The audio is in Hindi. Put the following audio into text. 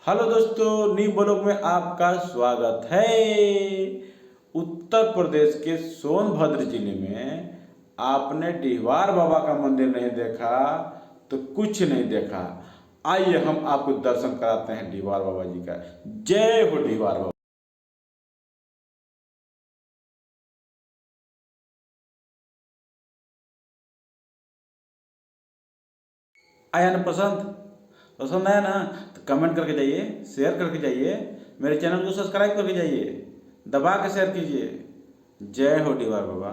हेलो दोस्तों, न्यू ब्लॉग में आपका स्वागत है। उत्तर प्रदेश के सोनभद्र जिले में आपने डीहवार बाबा का मंदिर नहीं देखा तो कुछ नहीं देखा। आइए हम आपको दर्शन कराते हैं डीहवार बाबा जी का। जय हो डीहवार बाबा। आया ना पसंद? पसंद आया ना? तो कमेंट करके जाइए, शेयर करके जाइए, मेरे चैनल को सब्सक्राइब करके जाइए, दबा के शेयर कीजिए। जय हो डीहवार बाबा।